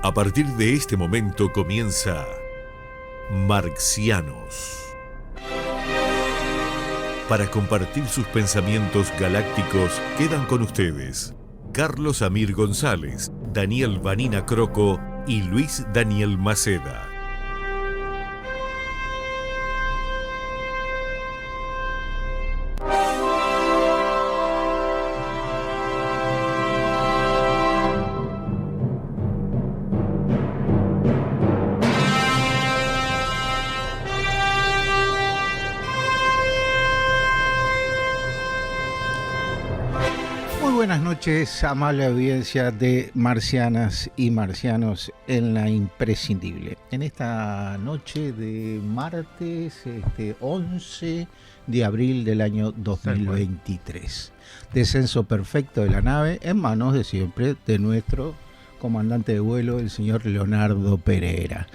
A partir de este momento comienza Marxianos. Para compartir sus pensamientos galácticos quedan con ustedes Carlos Amir González, Daniel Vanina Croco y Luis Daniel Maceda. Buenas noches, amable audiencia de Marcianas y Marcianos en la imprescindible. En esta noche de martes 11 de abril del año 2023. Descenso perfecto de la nave en manos de siempre de nuestro comandante de vuelo, el señor Leonardo Pereira.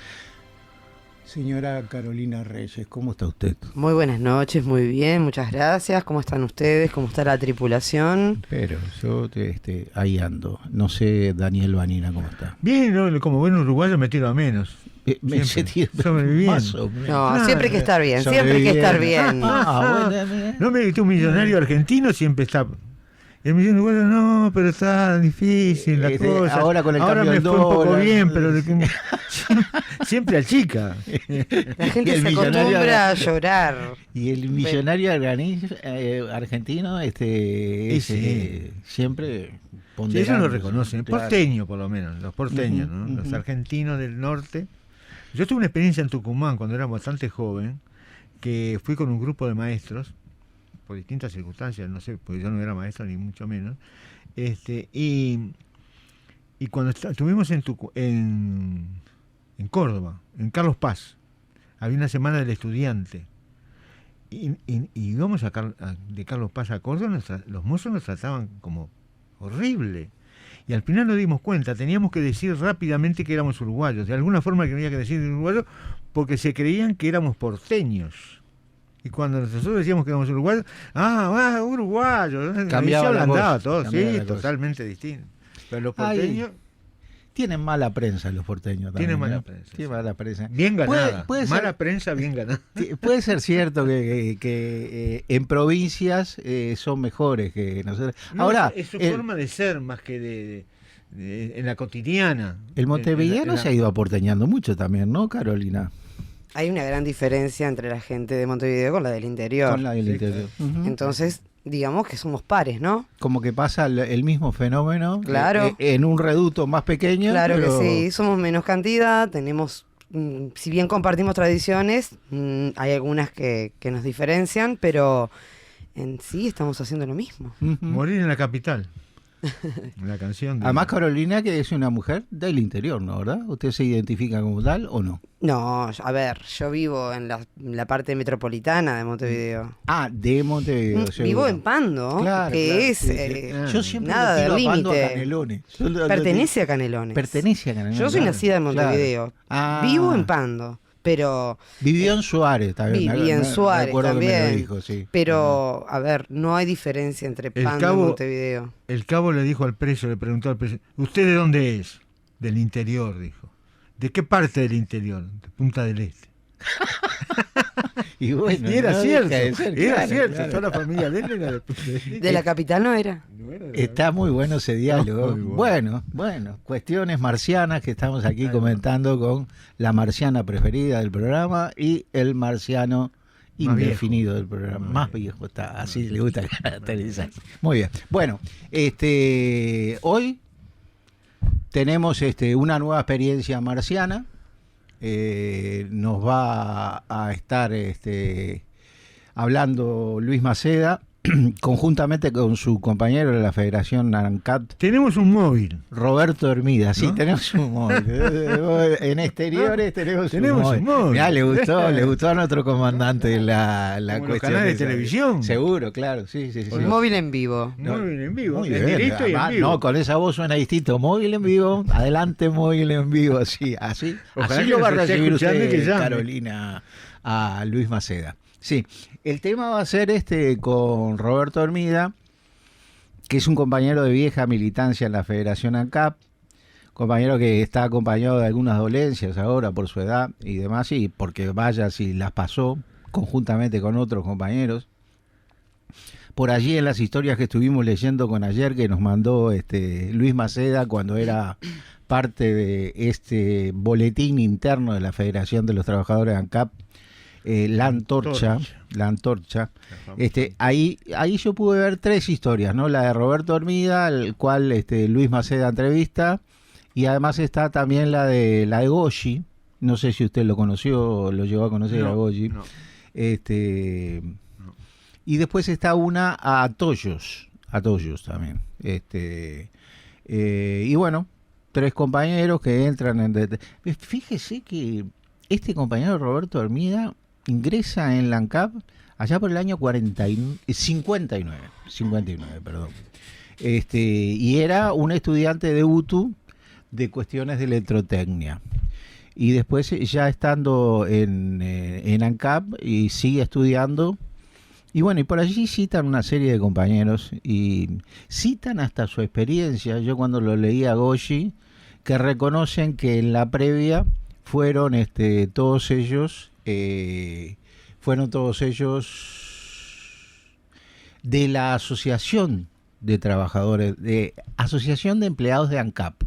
Señora Carolina Reyes, ¿cómo está usted? Muy buenas noches, muy bien, muchas gracias. ¿Cómo están ustedes? ¿Cómo está la tripulación? Pero yo ahí ando. No sé, Daniel Vanina, ¿cómo está? Bien, ¿no? Como buen uruguayo me tiro a menos. Sobreviviendo. No, siempre hay que estar bien, siempre hay que estar bien. No me dice un millonario argentino siempre está... El millón uruguayo no, pero está difícil la cosa. Ahora con el cambio me del fue un poco dólar. bien, pero siempre al chica. La gente se acostumbra a llorar. Y el millonario argentino siempre ponderando. Sí, eso lo reconocen, Claro. porteño por lo menos, los porteños, ¿no? Los argentinos del norte. Yo tuve una experiencia en Tucumán cuando era bastante joven, que fui con un grupo de maestros, por distintas circunstancias, no sé, porque yo no era maestro ni mucho menos, y cuando estuvimos en Córdoba, en Carlos Paz, había una semana del estudiante, y íbamos de Carlos Paz a Córdoba, los mozos nos trataban como horrible, y al final nos dimos cuenta, teníamos que decir rápidamente que éramos uruguayos, de alguna forma que había que decir uruguayos, porque se creían que éramos porteños. Y cuando nosotros decíamos que éramos uruguayos, uruguayos, Cambiaba se la ablandaba voz, todo, cambiaba sí, la cosa. totalmente distinto. Pero los porteños Tienen mala prensa los porteños también. tienen mala ¿no? prensa. Tienen mala prensa. Bien ganada, Puede mala ser, prensa bien ganada. puede ser cierto que en provincias son mejores que nosotros. No, Ahora, es su forma de ser más que en la cotidiana. el montevideano se ha ido aporteñando mucho también, ¿no, Carolina? Hay una gran diferencia entre la gente de Montevideo con la del interior. Con la del Sí, interior. claro. Ujú. Entonces, digamos que somos pares, ¿no? Como que pasa el mismo fenómeno Claro. en un reducto más pequeño. Claro pero... que sí, somos menos cantidad, tenemos, si bien compartimos tradiciones, hay algunas que nos diferencian, pero en sí estamos haciendo lo mismo. Ujú. Morir en la capital. La canción de... Además, Carolina, que es una mujer del interior, ¿no? ¿Verdad? ¿Usted se identifica como tal o no? No, a ver, yo vivo en la parte metropolitana de Montevideo. Ah, de Montevideo. Vivo seguro. en Pando, Claro, que claro, es sí, sí. Yo siempre nada lo del tiro a Pando a límite. Canelones. Pertenece a Canelones. Pertenece a Canelones. Yo soy claro, nacida en Montevideo. claro. Ah. Vivo en Pando, pero Vivió en Suárez también. viví en Suárez recuerdo que me lo también. dijo, sí. Pero, a ver, no hay diferencia entre El Pando y Cabo- Montevideo. El cabo le dijo al preso, le preguntó al preso, ¿usted de dónde es? Del interior, dijo. ¿De qué parte del interior? De Punta del Este. Y bueno, Y era no cierto, deja de ser, era claro, cierto, claro. toda la familia de él era de Punta del Este. De la capital no era. No era de la- Está muy bueno ese diálogo. Muy Bueno, cuestiones marcianas que estamos aquí Ahí va. comentando con la marciana preferida del programa y el marciano Más indefinido viejo. del programa. Más Más viejo está, así le gusta caracterizar. Muy bien. Bueno, hoy tenemos una nueva experiencia marciana. Nos va a estar hablando Luis Maceda, conjuntamente con su compañero de la Federación ANCAP, Tenemos un móvil. Roberto Hermida. Sí, ¿No? tenemos un móvil. En exteriores tenemos un móvil. Mirá, le gustó a nuestro comandante la Como los cuestión canales de esa. televisión. Seguro, claro, sí. Móvil en vivo. No, Móvil en vivo. Muy en bien, directo y en además, vivo. no, con esa voz suena distinto. Móvil en vivo, adelante, móvil en vivo, así Ojalá así que lo va a nos esté recibir escuchando y usted, que llame. Carolina, a Luis Maceda. Sí, el tema va a ser con Roberto Hermida, que es un compañero de vieja militancia en la Federación ANCAP, compañero que está acompañado de algunas dolencias ahora por su edad y demás, y porque vaya si las pasó conjuntamente con otros compañeros. Por allí en las historias que estuvimos leyendo con ayer, que nos mandó Luis Maceda cuando era parte de este boletín interno de la Federación de los Trabajadores de ANCAP, la antorcha, ahí yo pude ver 3 historias, ¿no? La de Roberto Hermida, el cual Luis Maceda entrevista, y además está también la de Goyi. No sé si usted lo conoció, lo llegó a conocer a Goyi. No. Y después está una a Toyos también. Y bueno, 3 compañeros que entran en... Fíjese que este compañero Roberto Hermida ingresa en la ANCAP allá por el año 59, perdón. Y era un estudiante de UTU de cuestiones de electrotecnia. Y después, ya estando en ANCAP, y sigue estudiando. Y bueno, y por allí citan una serie de compañeros y citan hasta su experiencia. Yo cuando lo leí a Goyi, que reconocen que en la previa fueron todos ellos de la Asociación de Trabajadores, de Asociación de Empleados de ANCAP.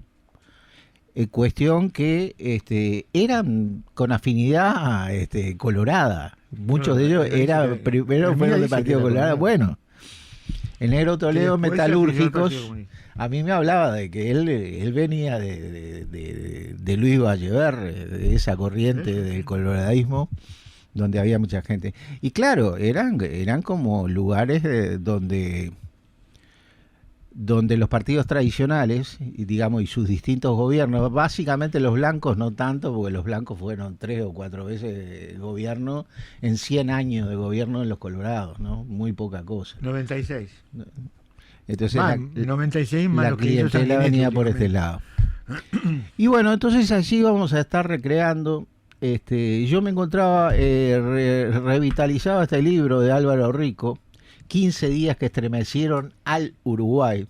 Cuestión que eran con afinidad colorada. Muchos de ellos primero fueron del Partido Colorado. Bueno, el negro Toledo, Metalúrgicos, a mí me hablaba de que él venía de Luis Vallever, de esa corriente del coloradismo, donde había mucha gente. Y claro, eran como lugares donde los partidos tradicionales, digamos, y sus distintos gobiernos, básicamente los blancos no tanto, porque los blancos fueron 3 o 4 veces gobierno en 100 años de gobierno en los Colorados, ¿no? Muy poca cosa. 96. Entonces 96 más la clientela venía por este lado. Y bueno, entonces allí vamos a estar recreando. Yo me encontraba, revitalizaba este libro de Álvaro Rico, 15 días que estremecieron al Uruguay,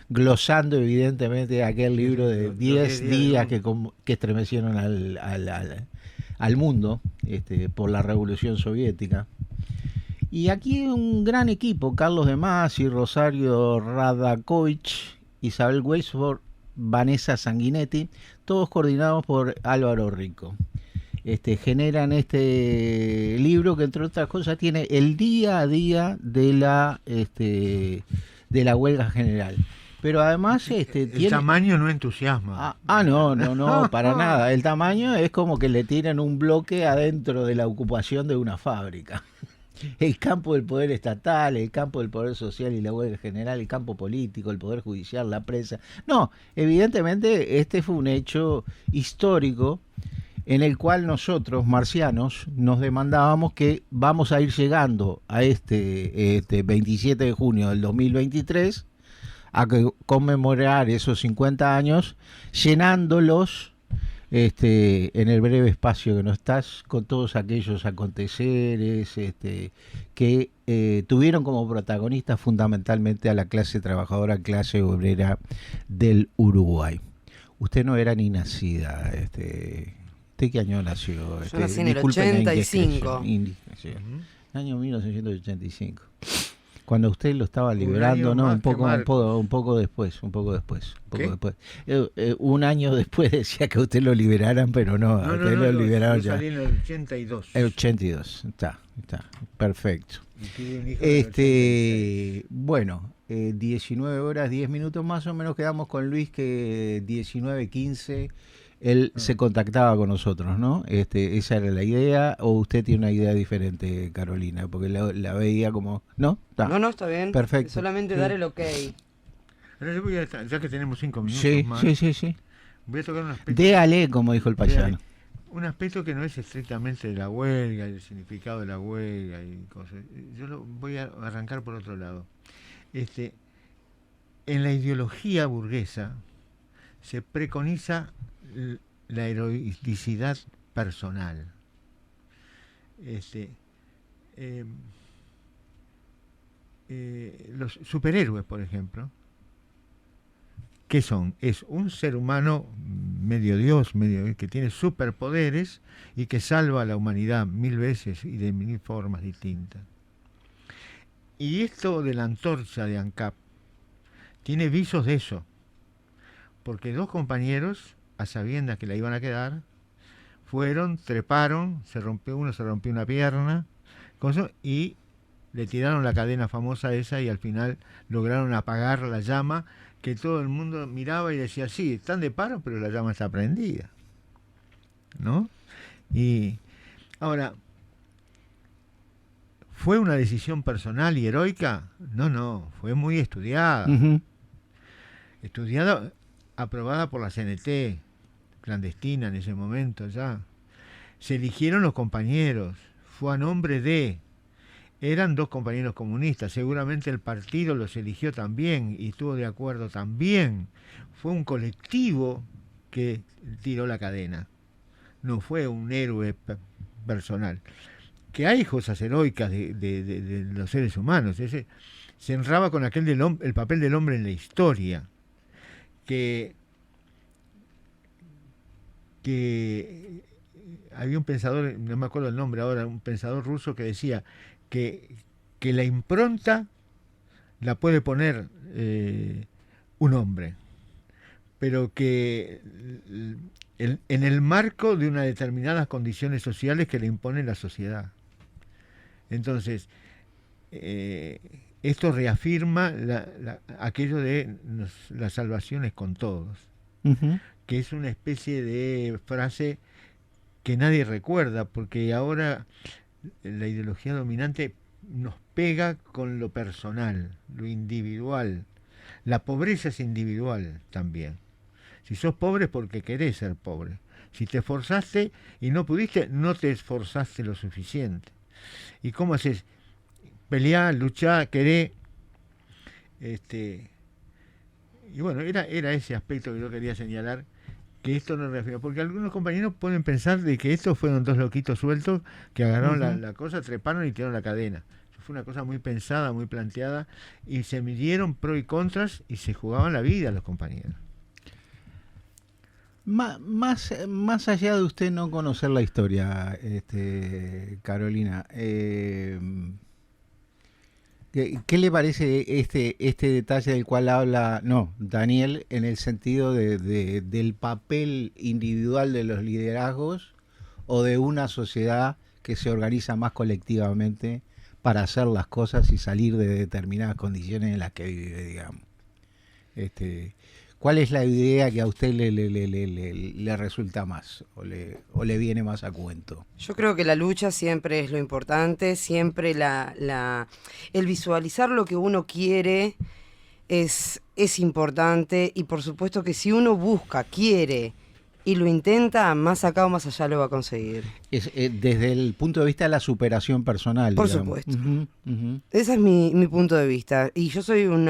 glosando evidentemente aquel libro de 10 días que estremecieron al mundo por la Revolución Soviética. Y aquí un gran equipo: Carlos de Masi, Rosario Radakovich, Isabel Weisford, Vanessa Sanguinetti, todos coordinados por Álvaro Rico. Generan este libro que, entre otras cosas, tiene el día a día de la huelga general. Pero además el tamaño no entusiasma. No, para nada. El tamaño es como que le tiran un bloque adentro de la ocupación de una fábrica. El campo del poder estatal, el campo del poder social y la huelga general, el campo político, el poder judicial, la prensa. No, evidentemente este fue un hecho histórico en el cual nosotros, marcianos, nos demandábamos que vamos a ir llegando a este 27 de junio del 2023 a conmemorar esos 50 años, llenándolos en el breve espacio que no estás, con todos aquellos aconteceres que tuvieron como protagonistas fundamentalmente a la clase trabajadora, clase obrera del Uruguay. Usted no era ni nacida, ¿usted qué año nació? Yo nací en el 85. Año 1985. Cuando usted lo estaba liberando, ¿no? Un poco después. Un año después decía que usted lo liberaran, pero no, usted lo liberaron ya. Salí en el 82. El 82, está, perfecto. Bueno, 19 horas, 10 minutos más o menos quedamos con Luis, que 19:15 él se contactaba con nosotros, ¿no? Esa era la idea, o usted tiene una idea diferente, Carolina, porque la veía como... ¿No? No, está bien. Perfecto. Solamente dar el ok. Ahora yo voy ya que tenemos 5 minutos más. Sí. Voy a tocar un aspecto... Déale, como dijo el paisano. Un aspecto que no es estrictamente de la huelga, el significado de la huelga y cosas. Yo lo voy a arrancar por otro lado. En la ideología burguesa se preconiza la heroicidad personal. Los superhéroes, por ejemplo, ¿qué son? Es un ser humano medio dios, que tiene superpoderes y que salva a la humanidad 1000 veces y de 1000 formas distintas. Y esto de la antorcha de ANCAP tiene visos de eso, porque 2 compañeros, a sabiendas que la iban a quedar, fueron, treparon, uno se rompió una pierna, y le tiraron la cadena famosa esa y al final lograron apagar la llama, que todo el mundo miraba y decía, sí, están de paro, pero la llama está prendida, ¿no? Y ahora, ¿fue una decisión personal y heroica? No, fue muy estudiada. Ujú. Estudiada, aprobada por la CNT, clandestina en ese momento ya. Se eligieron los compañeros, fue a nombre de... Eran 2 compañeros comunistas, seguramente el partido los eligió también y estuvo de acuerdo también. Fue un colectivo que tiró la cadena, no fue un héroe personal. Que hay cosas heroicas de los seres humanos, se enraba con aquel el papel del hombre en la historia, que había un pensador, no me acuerdo el nombre ahora, un pensador ruso que decía que la impronta la puede poner un hombre, pero que en el marco de unas determinadas condiciones sociales que le impone la sociedad. Entonces, esto reafirma aquello de la salvación es con todos, Ujú. que es una especie de frase que nadie recuerda, porque ahora la ideología dominante nos pega con lo personal, lo individual. La pobreza es individual también. Si sos pobre es porque querés ser pobre. Si te esforzaste y no pudiste, no te esforzaste lo suficiente. ¿Y cómo haces? Pelear, luchar, querer. Y bueno, era ese aspecto que yo quería señalar, que esto no refiere, porque algunos compañeros pueden pensar de que estos fueron 2 loquitos sueltos que agarraron la cosa, treparon y tiraron la cadena. Fue una cosa muy pensada, muy planteada, y se midieron pros y contras y se jugaban la vida los compañeros. Más allá de usted no conocer la historia, Carolina, ¿qué le parece este detalle del cual habla Daniel, en el sentido del papel individual de los liderazgos o de una sociedad que se organiza más colectivamente para hacer las cosas y salir de determinadas condiciones en las que vive, digamos? ¿Cuál es la idea que a usted le resulta más o le viene más a cuento? Yo creo que la lucha siempre es lo importante, siempre el visualizar lo que uno quiere es importante, y por supuesto que si uno busca, quiere y lo intenta, más acá o más allá lo va a conseguir. Desde el punto de vista de la superación personal. Por digamos. supuesto. Uh-huh, uh-huh. Ese es mi punto de vista. Y yo soy un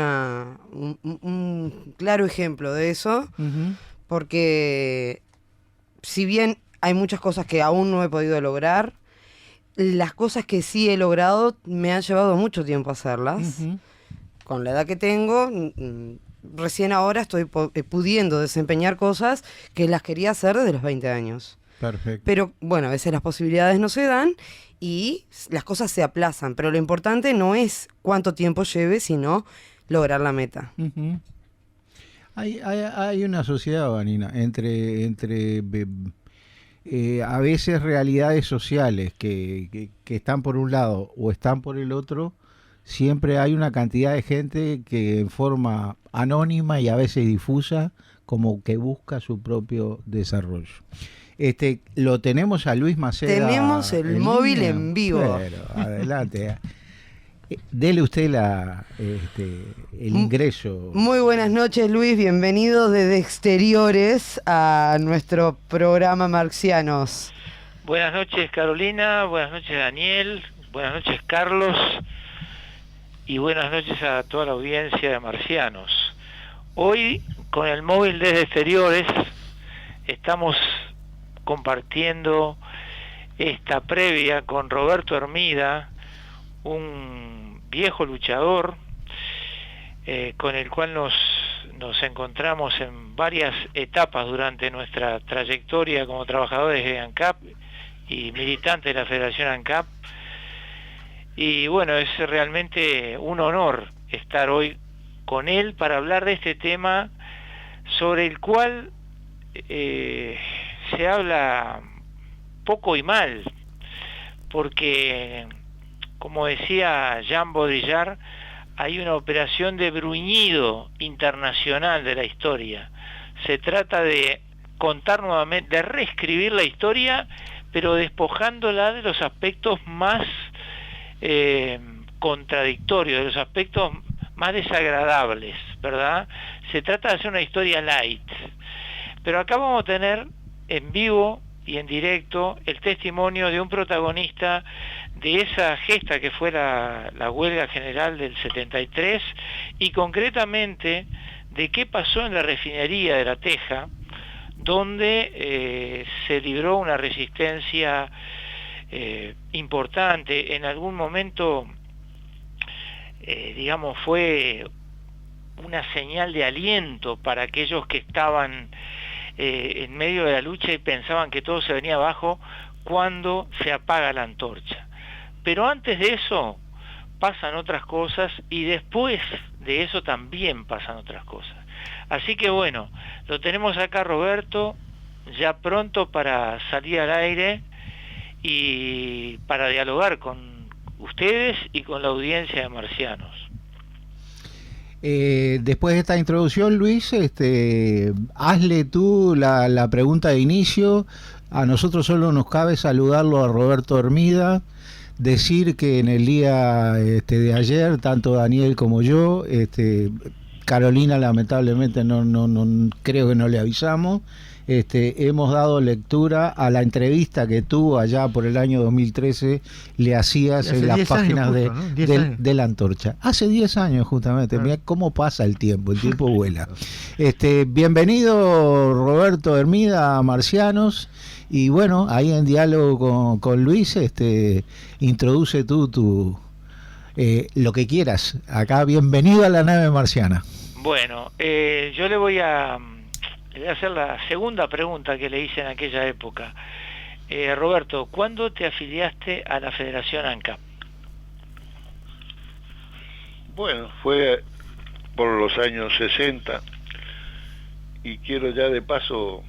claro ejemplo de eso, Uh-huh. porque si bien hay muchas cosas que aún no he podido lograr, las cosas que sí he logrado me han llevado mucho tiempo hacerlas. Uh-huh. Con la edad que tengo, recién ahora estoy pudiendo desempeñar cosas que las quería hacer desde los 20 años. Perfecto. Pero bueno, a veces las posibilidades no se dan y las cosas se aplazan, pero lo importante no es cuánto tiempo lleve, sino lograr la meta. Uh-huh. Hay una sociedad, Vanina, entre a veces realidades sociales que están por un lado o están por el otro. Siempre hay una cantidad de gente que en forma anónima y a veces difusa, como que busca su propio desarrollo. Lo tenemos a Luis Maceda. Tenemos el móvil línea. en vivo. Pero, adelante. Dele usted el ingreso. Muy buenas noches, Luis. Bienvenidos desde Exteriores a nuestro programa Marcianos. Buenas noches, Carolina. Buenas noches, Daniel. Buenas noches, Carlos. Y buenas noches a toda la audiencia de Marcianos. Hoy, con el móvil desde Exteriores, estamos compartiendo esta previa con Roberto Hermida, un viejo luchador con el cual nos nos encontramos en varias etapas durante nuestra trayectoria como trabajadores de ANCAP y militantes de la Federación ANCAP. Y bueno, es realmente un honor estar hoy con él para hablar de este tema sobre el cual se habla poco y mal, porque, como decía Jean Baudrillard, hay una operación de bruñido internacional de la historia. Se trata de contar nuevamente, de reescribir la historia, pero despojándola de los aspectos más contradictorios, de los aspectos más desagradables, ¿verdad? Se trata de hacer una historia light. Pero acá vamos a tener en vivo y en directo el testimonio de un protagonista de esa gesta que fue la huelga general del 73, y concretamente de qué pasó en la refinería de La Teja, donde se libró una resistencia importante. En algún momento, digamos, fue una señal de aliento para aquellos que estaban en medio de la lucha y pensaban que todo se venía abajo cuando se apaga la antorcha. Pero antes de eso pasan otras cosas, y después de eso también pasan otras cosas. Así que bueno, lo tenemos acá Roberto, ya pronto para salir al aire y para dialogar con ustedes y con la audiencia de Marcianos. Después de esta introducción, Luis, hazle tú la pregunta de inicio. A nosotros solo nos cabe saludarlo a Roberto Hermida, decir que en el día de ayer, tanto Daniel como yo, Carolina lamentablemente no creo que no le avisamos, hemos dado lectura a la entrevista que tuvo allá por el año 2013, le hacías en las páginas justo, ¿no? de la Antorcha. Hace 10 años justamente, mirá cómo pasa el tiempo vuela. Bienvenido Roberto Hermida a Marcianos, y bueno, ahí en diálogo con Luis, introduce tú lo que quieras. Acá, bienvenido a la nave marciana. Bueno, yo le voy a hacer la segunda pregunta que le hice en aquella época. Roberto, ¿cuándo te afiliaste a la Federación ANCAP? Bueno, fue por los años 60, y quiero ya de paso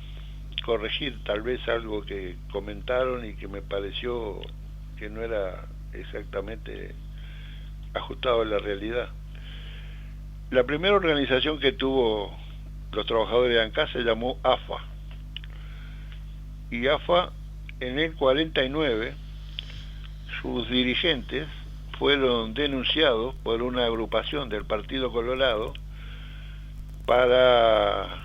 corregir tal vez algo que comentaron y que me pareció que no era exactamente ajustado a la realidad. La primera organización que tuvo los trabajadores de ANCAP se llamó AFA, y AFA en el 49 sus dirigentes fueron denunciados por una agrupación del Partido Colorado para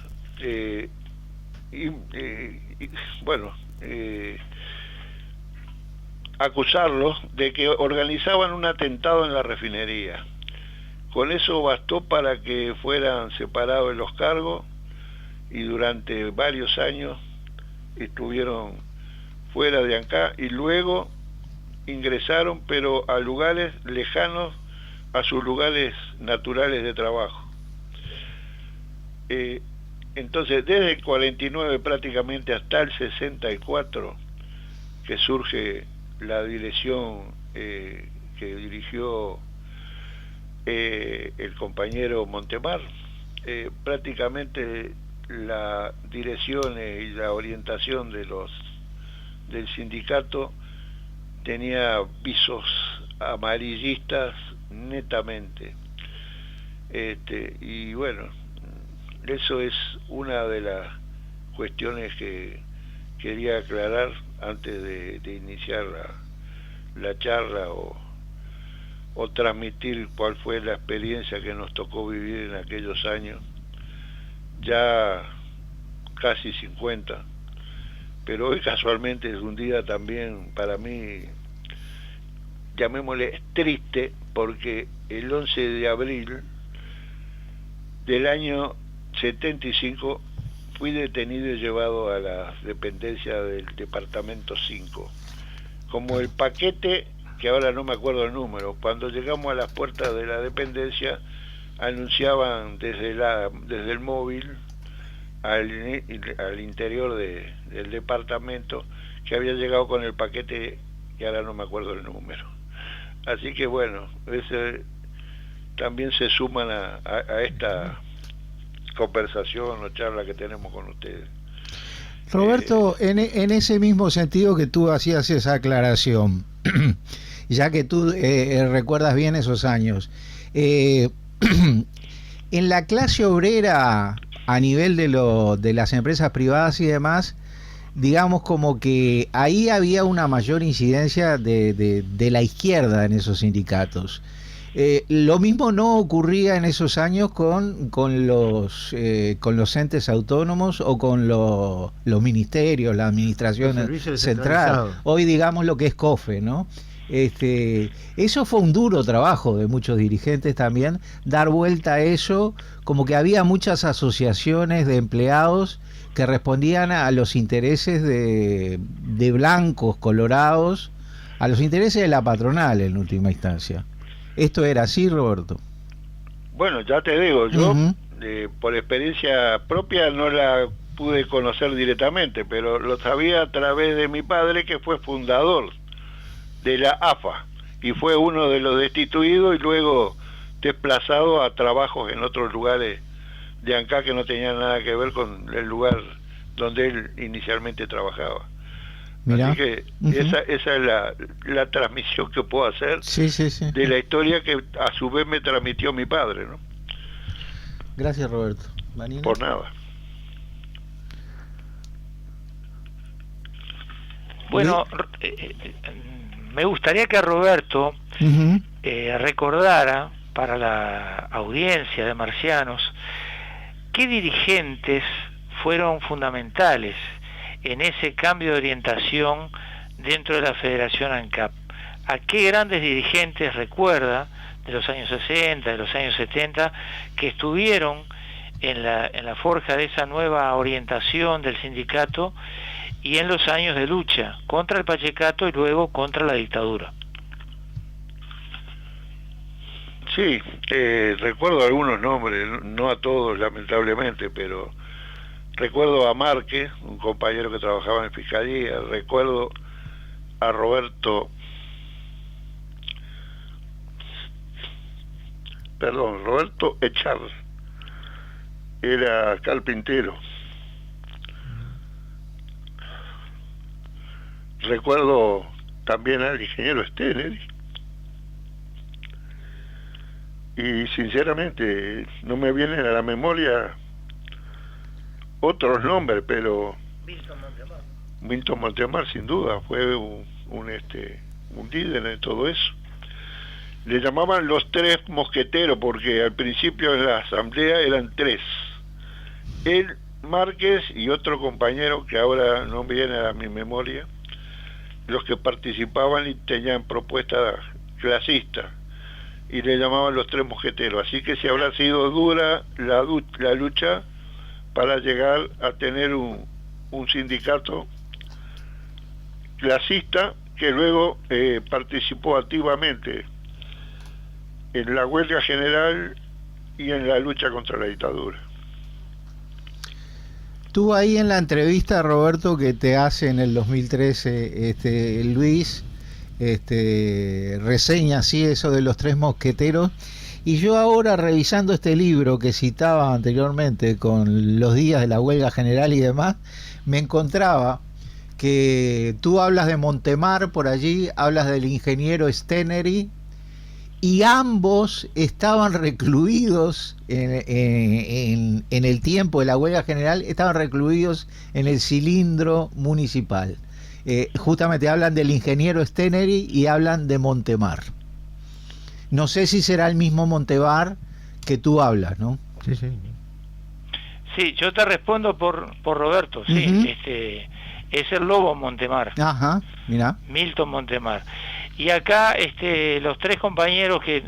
acusarlos de que organizaban un atentado en la refinería. Con eso bastó para que fueran separados de los cargos, y durante varios años estuvieron fuera de ANCAP, y luego ingresaron, pero a lugares lejanos a sus lugares naturales de trabajo. Entonces, desde el 49 prácticamente hasta el 64, que surge la dirección que dirigió el compañero Montemar, prácticamente la dirección y la orientación del sindicato tenía visos amarillistas netamente, y bueno, eso es una de las cuestiones que quería aclarar antes de iniciar la charla o transmitir cuál fue la experiencia que nos tocó vivir en aquellos años, ya casi 50, pero hoy casualmente es un día también para mí, llamémosle triste, porque el 11 de abril del año 75 fui detenido y llevado a la dependencia del departamento 5, como el paquete, que ahora no me acuerdo el número. Cuando llegamos a las puertas de la dependencia, anunciaban desde el móvil al interior del departamento que había llegado con el paquete, que ahora no me acuerdo el número. Así que bueno, también se suman a esta conversación o charla que tenemos con ustedes. Roberto, en ese mismo sentido que tú hacías esa aclaración, ya que tú recuerdas bien esos años, en la clase obrera, a nivel de las empresas privadas y demás, digamos como que ahí había una mayor incidencia de la izquierda en esos sindicatos. Lo mismo no ocurría en esos años con los entes autónomos o con los ministerios, la administración central, hoy digamos lo que es COFE, ¿no? Eso fue un duro trabajo de muchos dirigentes también, dar vuelta a eso, como que había muchas asociaciones de empleados que respondían a los intereses de blancos, colorados, a los intereses de la patronal en última instancia. ¿Esto era así, Roberto? Bueno, ya te digo, yo por experiencia propia no la pude conocer directamente, pero lo sabía a través de mi padre, que fue fundador de la AFA y fue uno de los destituidos y luego desplazado a trabajos en otros lugares de Ancá que no tenían nada que ver con el lugar donde él inicialmente trabajaba. Mirá. Así que esa es la transmisión que puedo hacer de la historia que a su vez me transmitió mi padre, ¿no? Gracias, Roberto. ¿Vanina? Por nada. Bueno, me gustaría que Roberto recordara para la audiencia de Marcianos qué dirigentes fueron fundamentales en ese cambio de orientación dentro de la Federación ANCAP. ¿A qué grandes dirigentes recuerda de los años 60, de los años 70, que estuvieron en la forja de esa nueva orientación del sindicato y en los años de lucha contra el pachecato y luego contra la dictadura? Sí, recuerdo algunos nombres, no a todos lamentablemente, pero recuerdo a Márquez, un compañero que trabajaba en Fiscalía, recuerdo a Roberto Echar, era carpintero. Recuerdo también al ingeniero Stener, y sinceramente no me vienen a la memoria otros nombres, pero Milton Montemar sin duda fue un líder en todo eso. Le llamaban los tres mosqueteros porque al principio en la asamblea eran tres: él, Márquez y otro compañero que ahora no me viene a mi memoria, los que participaban y tenían propuestas clasistas, y le llamaban los tres mosqueteros. Así que si habrá sido dura la lucha para llegar a tener un sindicato clasista que luego participó activamente en la huelga general y en la lucha contra la dictadura. Tú ahí en la entrevista, Roberto, que te hace en el 2013 Luis, reseña así eso de los tres mosqueteros, y yo ahora revisando este libro que citaba anteriormente con los días de la huelga general y demás, me encontraba que tú hablas de Montemar por allí, hablas del ingeniero Stenery, y ambos estaban recluidos en el tiempo de la huelga general, estaban recluidos en el cilindro municipal. Justamente hablan del ingeniero Stenery y hablan de Montemar. No sé si será el mismo Montemar que tú hablas, ¿no? Sí, sí. Sí, yo te respondo por Roberto, sí, es el Lobo Montemar. Ajá, mira. Milton Montemar. Y acá los tres compañeros que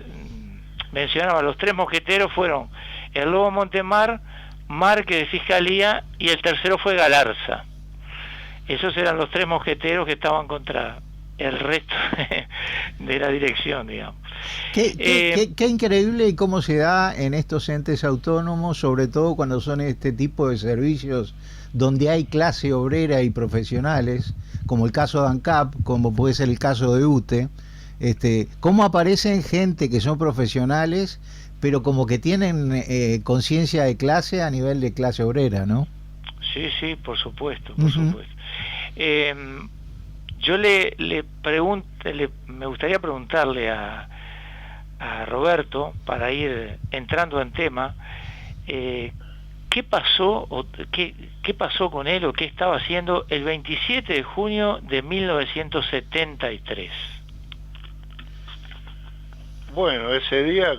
mencionaba, los tres mosqueteros, fueron el Lobo Montemar, Márquez de Fiscalía y el tercero fue Galarza. Esos eran los tres mosqueteros que estaban contra el resto de la dirección, digamos. Qué increíble y cómo se da en estos entes autónomos, sobre todo cuando son este tipo de servicios donde hay clase obrera y profesionales, como el caso de ANCAP, como puede ser el caso de UTE, cómo aparecen gente que son profesionales, pero como que tienen conciencia de clase a nivel de clase obrera, ¿no? Sí, sí, por supuesto, por supuesto. Yo le pregunto, me gustaría preguntarle a Roberto, para ir entrando en tema, ¿qué pasó qué pasó con él o qué estaba haciendo el 27 de junio de 1973? Bueno, ese día,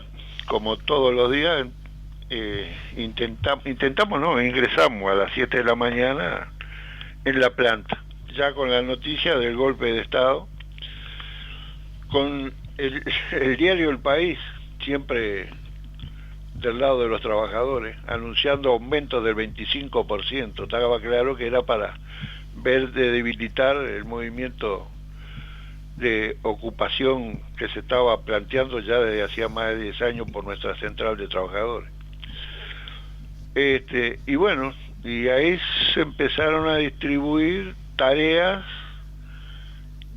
como todos los días, ingresamos a las 7 de la mañana en la planta, ya con la noticia del golpe de Estado, con el diario El País siempre del lado de los trabajadores, anunciando aumentos del 25%. Estaba claro que era para ver de debilitar el movimiento de ocupación que se estaba planteando ya desde hacía más de 10 años por nuestra central de trabajadores. Y bueno, y ahí se empezaron a distribuir tareas.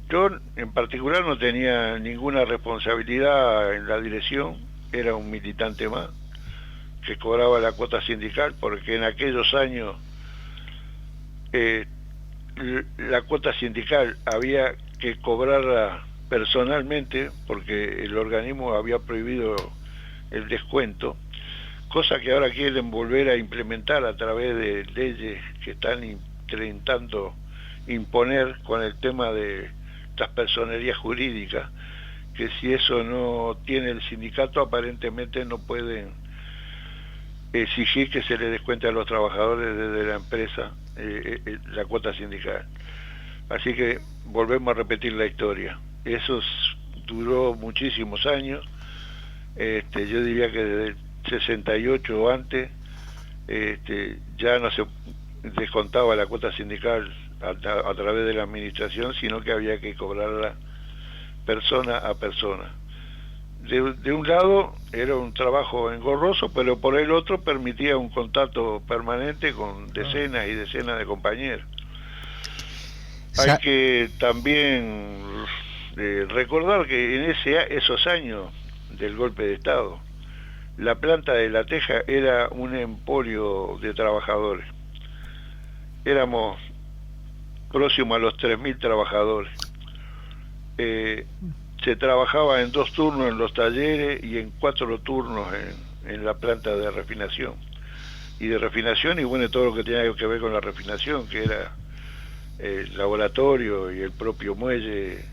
Yo en particular no tenía ninguna responsabilidad en la dirección, era un militante más que cobraba la cuota sindical, porque en aquellos años la cuota sindical había que cobrarla personalmente porque el organismo había prohibido el descuento, cosa que ahora quieren volver a implementar a través de leyes que están intentando imponer con el tema de las personerías jurídicas, que si eso no tiene el sindicato aparentemente no pueden exigir que se le descuente a los trabajadores desde la empresa la cuota sindical. Así que volvemos a repetir la historia. Eso duró muchísimos años. Yo diría que desde el 68 o antes ya no se descontaba la cuota sindical a través de la administración, sino que había que cobrarla persona a persona. De un lado era un trabajo engorroso, pero por el otro permitía un contacto permanente con decenas y decenas de compañeros. Hay que también recordar que en esos años del golpe de Estado, la planta de La Teja era un emporio de trabajadores. Éramos próximos a los 3.000 trabajadores. Se trabajaba en 2 turnos en los talleres y en 4 turnos en la planta de refinación. Y bueno, todo lo que tenía que ver con la refinación, que era el laboratorio y el propio muelle,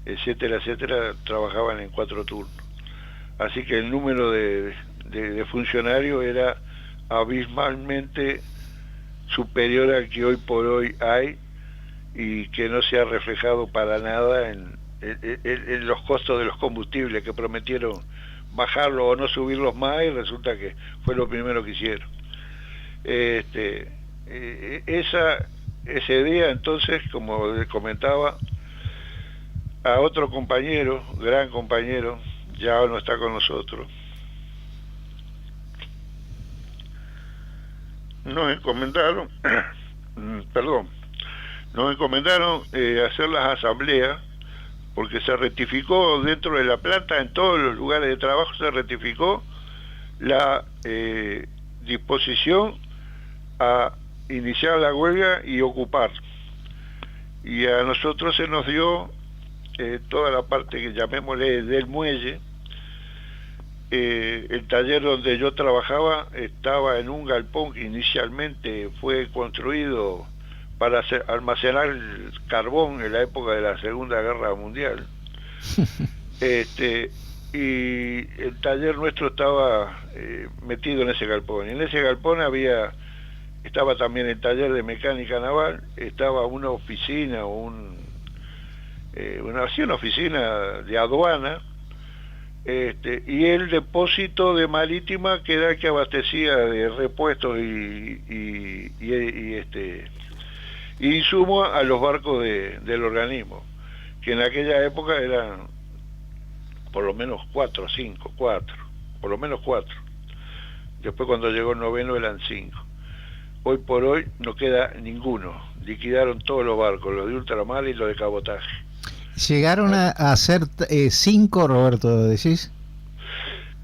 etcétera, etcétera, trabajaban en 4 turnos. Así que el número de funcionarios era abismalmente superior al que hoy por hoy hay, y que no se ha reflejado para nada en los costos de los combustibles, que prometieron bajarlos o no subirlos más, y resulta que fue lo primero que hicieron. Ese día, entonces, como les comentaba, a otro compañero, gran compañero, ya no está con nosotros, nos encomendaron hacer las asambleas, porque se rectificó dentro de la planta, en todos los lugares de trabajo se rectificó la disposición a iniciar la huelga y ocupar. Y a nosotros se nos dio toda la parte que llamémosle del muelle. El taller donde yo trabajaba estaba en un galpón que inicialmente fue construido para almacenar el carbón en la época de la Segunda Guerra Mundial. Y el taller nuestro estaba metido en ese galpón. Y en ese galpón estaba también el taller de mecánica naval, estaba una oficina, una oficina de aduana, y el depósito de marítima, que era el que abastecía de repuestos y insumos a los barcos del organismo, que en aquella época eran por lo menos 4, por lo menos 4. Después cuando llegó el 9º eran 5. Hoy por hoy no queda ninguno. Liquidaron todos los barcos, los de ultramar y los de cabotaje. ¿Llegaron a ser 5, Roberto, decís?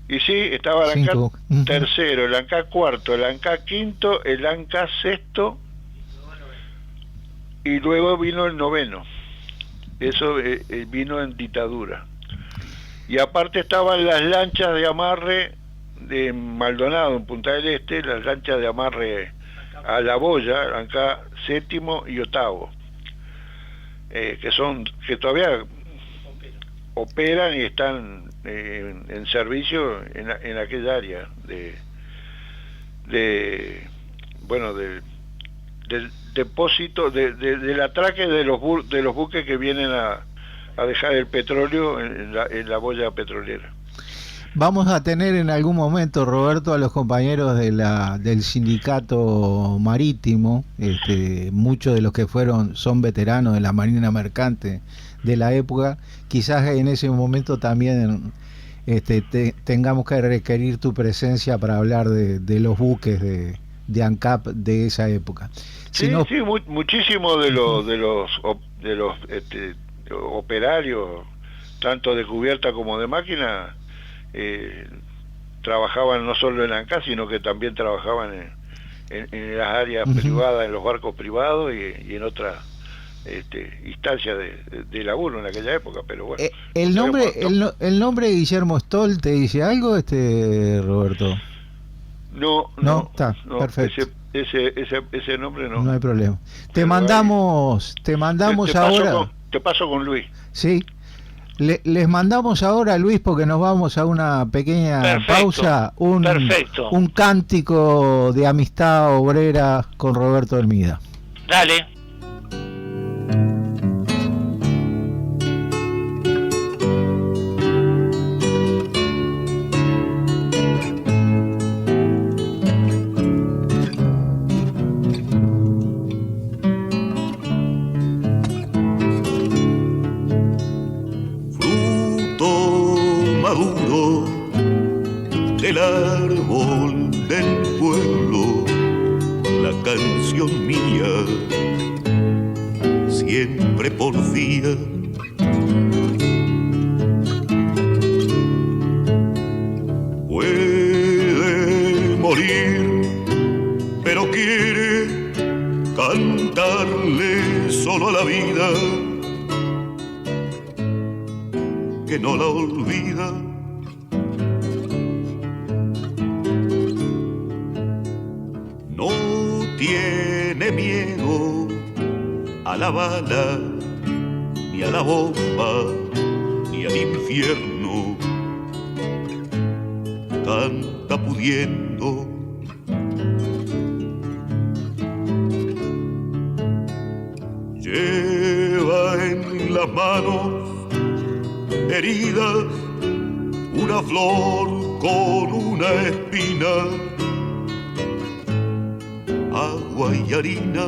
Y sí, estaba el ANCA 5. tercero, el ANCA cuarto, el ANCA quinto, el ANCA sexto y luego vino el 9º. Eso vino en dictadura. Y aparte estaban las lanchas de amarre de Maldonado, en Punta del Este, las lanchas de amarre a la boya, ANCA séptimo y octavo, que todavía operan y están en servicio en aquella área del depósito del atraque de los buques que vienen a dejar el petróleo en la boya petrolera. Vamos a tener en algún momento, Roberto, a los compañeros del sindicato marítimo, muchos de los que son veteranos de la Marina Mercante de la época. Quizás en ese momento también tengamos que requerir tu presencia para hablar de los buques de ANCAP de esa época. Sí, muchísimos de los operarios, tanto de cubierta como de máquina, trabajaban no solo en ANCA, sino que también trabajaban en las áreas privadas, en los barcos privados y en otras instancias de laburo en aquella época. Pero bueno, el nombre de Guillermo Stoll, ¿te dice algo, Roberto? No, está perfecto. Ese nombre no. No hay problema. Te mandamos ahora. Te paso con Luis. Sí. Les mandamos ahora, Luis, porque nos vamos a una pequeña pausa, un cántico de amistad obrera con Roberto Hermida. Dale. Del árbol del pueblo, la canción mía, siempre por día. Puede morir, pero quiere cantarle solo a la vida, que no la olvida. Tiene miedo a la bala, ni a la bomba, ni al infierno. Canta pudiendo. Lleva en las manos heridas una flor con una espina, agua y harina.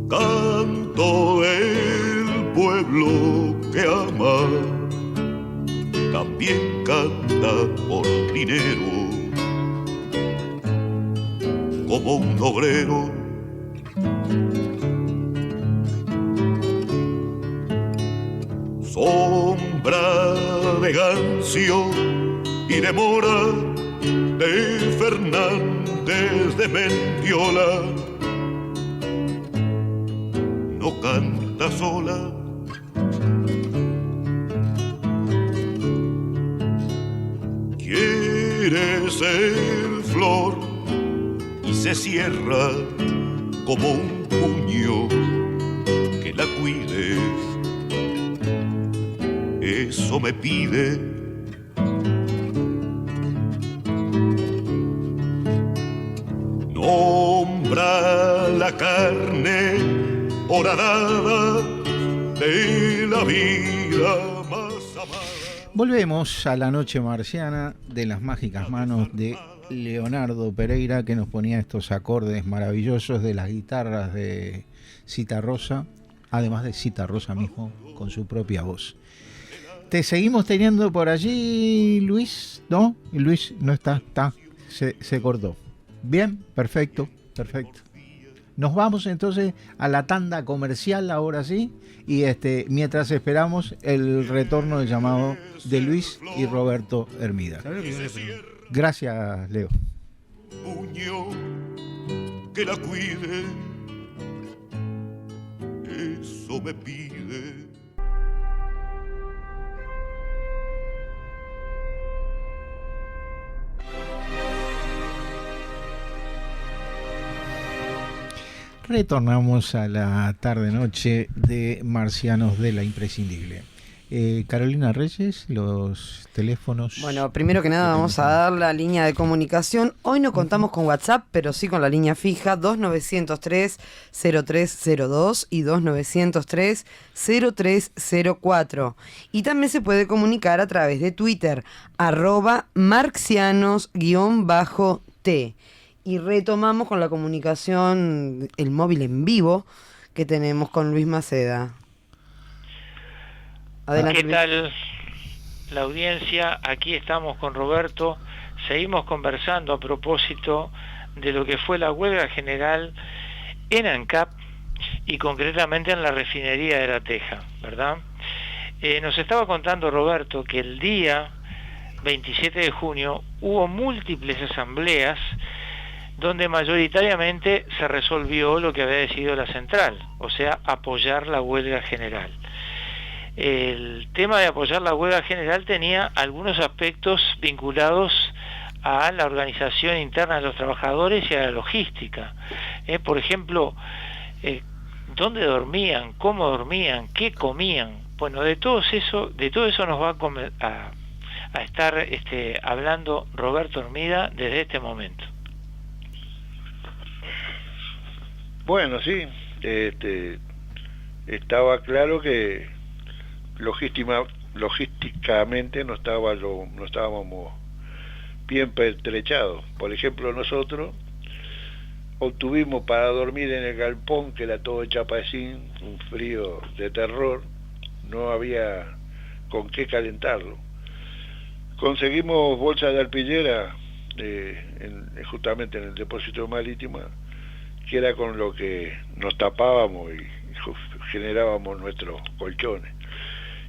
Canto del pueblo que ama, también canta por dinero, como un obrero. Sombra de Gancio y de Mora, de Fernández de Mendiola, no canta sola. Quiere ser flor y se cierra como un puño, que la cuides, eso me pide. Nombra la carne horadada de la vida más amada. Volvemos a la noche marciana de las mágicas manos de Leonardo Pereira, que nos ponía estos acordes maravillosos de las guitarras de Citarrosa, además de Citarrosa mismo con su propia voz. Te seguimos teniendo por allí, Luis, ¿no? Luis no está, se cortó. Bien, perfecto. Nos vamos entonces a la tanda comercial ahora sí, y mientras esperamos el retorno del llamado de Luis y Roberto Hermida. Gracias, Leo. Puño que la cuide, eso me pide. Retornamos a la tarde-noche de Marcianos de la Imprescindible. Carolina Reyes, los teléfonos... Bueno, primero que nada vamos a dar la línea de comunicación. Hoy no contamos con WhatsApp, pero sí con la línea fija 2903-0302 y 2903-0304. Y también se puede comunicar a través de Twitter, @marcianos_t. Y retomamos con la comunicación, el móvil en vivo que tenemos con Luis Maceda. Adelante. ¿Qué tal la audiencia? Aquí estamos con Roberto. Seguimos conversando a propósito de lo que fue la huelga general en ANCAP y concretamente en la refinería de La Teja, ¿verdad? Nos estaba contando Roberto que el día 27 de junio hubo múltiples asambleas donde mayoritariamente se resolvió lo que había decidido la central, o sea, apoyar la huelga general. El tema de apoyar la huelga general tenía algunos aspectos vinculados a la organización interna de los trabajadores y a la logística. Por ejemplo, dónde dormían, cómo dormían, qué comían. Bueno, de todo eso nos va a estar hablando Roberto Hermida desde este momento. Bueno, sí, estaba claro que logísticamente no estábamos bien pertrechados. Por ejemplo, nosotros obtuvimos para dormir en el galpón, que era todo chapacín, un frío de terror, no había con qué calentarlo. Conseguimos bolsas de arpillera justamente en el depósito marítimo, que era con lo que nos tapábamos y generábamos nuestros colchones.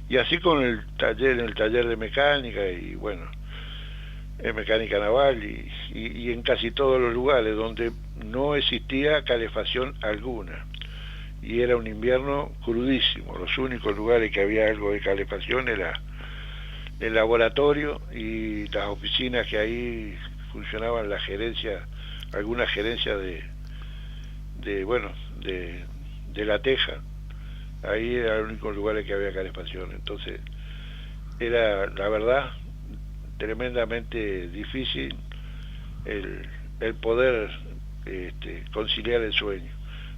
Y así con el taller de mecánica y bueno, en mecánica naval y en casi todos los lugares donde no existía calefacción alguna. Y era un invierno crudísimo. Los únicos lugares que había algo de calefacción era el laboratorio y las oficinas que ahí funcionaban, la gerencia, alguna gerencia de La Teja. Ahí era el único lugar en que había calefacción. Entonces era, la verdad, tremendamente difícil el poder conciliar el sueño.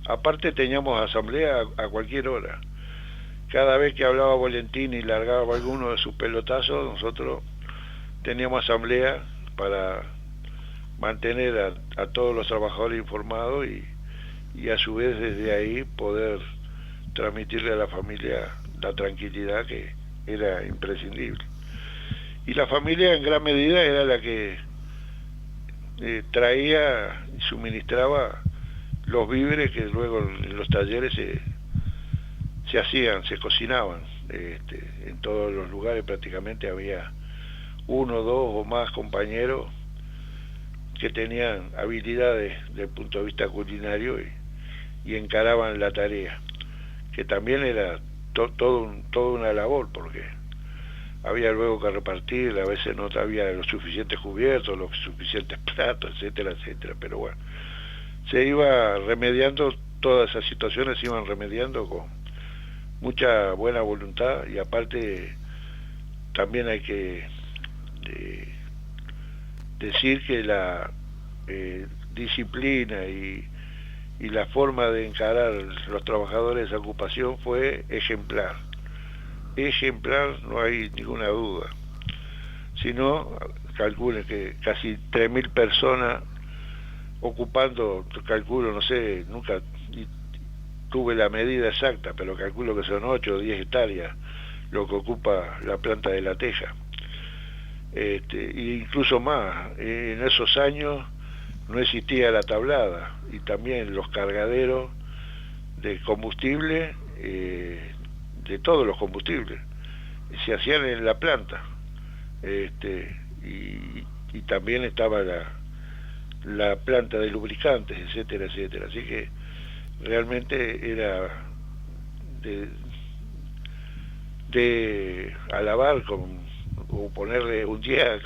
Aparte teníamos asamblea a cualquier hora. Cada vez que hablaba Valentín y largaba alguno de sus pelotazos, nosotros teníamos asamblea para mantener a todos los trabajadores informados y a su vez desde ahí poder transmitirle a la familia la tranquilidad que era imprescindible. Y la familia en gran medida era la que traía y suministraba los víveres que luego en los talleres se hacían, se cocinaban. En todos los lugares prácticamente había uno, dos o más compañeros que tenían habilidades desde el punto de vista culinario y encaraban la tarea, que también era toda una labor, porque había luego que repartir, a veces no había los suficientes cubiertos, los suficientes platos, etcétera, etcétera. Pero bueno, se iba remediando, todas esas situaciones se iban remediando con mucha buena voluntad, y aparte también hay que decir que la disciplina y la forma de encarar los trabajadores de esa ocupación fue ejemplar, no hay ninguna duda. sino calculen que casi 3.000 personas ocupando, calculo, no sé, nunca tuve la medida exacta, pero calculo que son 8 o 10 hectáreas lo que ocupa la planta de La Teja. E incluso más, en esos años no existía la tablada y también los cargaderos de combustible, de todos los combustibles, se hacían en la planta, y también estaba la planta de lubricantes, etcétera, etcétera. Así que realmente era de alabar o ponerle un día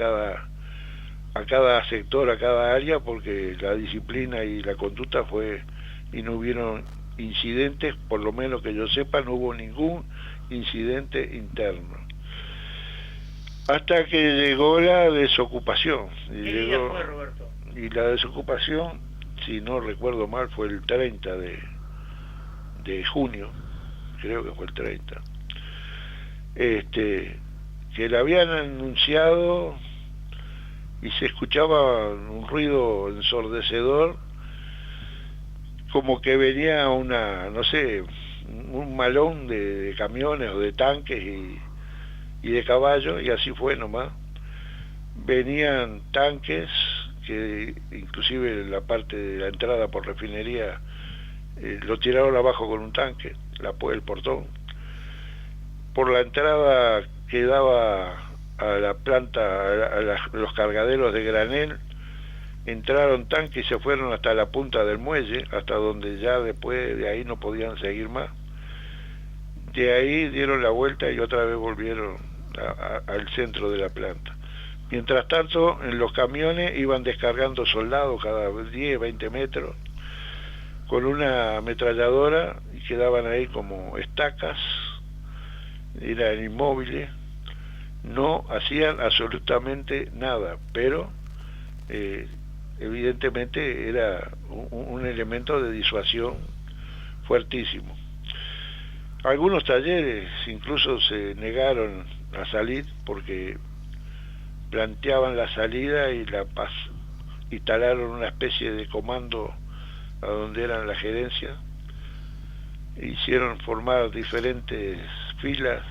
a cada sector, a cada área, porque la disciplina y la conducta fue, y no hubieron incidentes, por lo menos que yo sepa, no hubo ningún incidente interno. Hasta que llegó la desocupación. ¿Qué día fue, Roberto? Y la desocupación, si no recuerdo mal, fue el 30 de junio, creo que fue el 30. Que la habían anunciado y se escuchaba un ruido ensordecedor, como que venía no sé, un malón de camiones o de tanques y de caballos, y así fue nomás. Venían tanques que inclusive en la parte de la entrada por refinería lo tiraron abajo con un tanque, el portón. Por la entrada que daba a la planta, los cargaderos de granel, entraron tanques y se fueron hasta la punta del muelle, hasta donde ya después de ahí no podían seguir más. De ahí dieron la vuelta y otra vez volvieron al centro de la planta. Mientras tanto, en los camiones iban descargando soldados cada 10, 20 metros con una ametralladora, y quedaban ahí como estacas, eran inmóviles, no hacían absolutamente nada, pero evidentemente era un elemento de disuasión fuertísimo. Algunos talleres incluso se negaron a salir porque planteaban la salida y instalaron una especie de comando a donde eran la gerencia, hicieron formar diferentes filas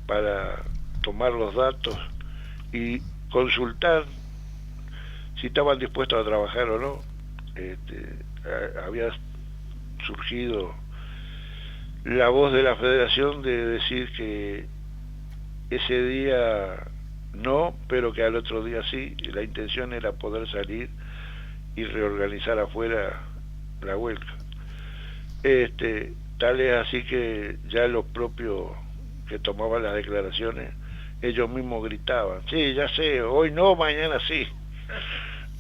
para tomar los datos y consultar si estaban dispuestos a trabajar o no. Había surgido la voz de la federación de decir que ese día no, pero que al otro día sí. La intención era poder salir y reorganizar afuera la huelga. Tal es así que ya los propios que tomaban las declaraciones, ellos mismos gritaban: sí, ya sé, hoy no, mañana sí.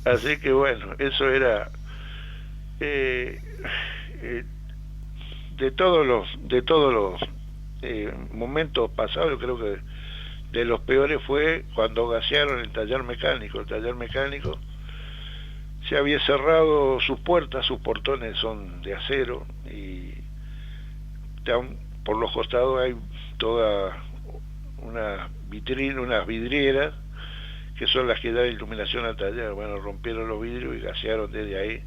Así que bueno, eso era de todos los momentos pasados. Yo creo que de los peores fue cuando gasearon el taller mecánico. El taller mecánico se había cerrado sus puertas, sus portones son de acero, y por los costados hay toda unas vidrieras que son las que dan iluminación al taller. Bueno, rompieron los vidrios y gasearon desde ahí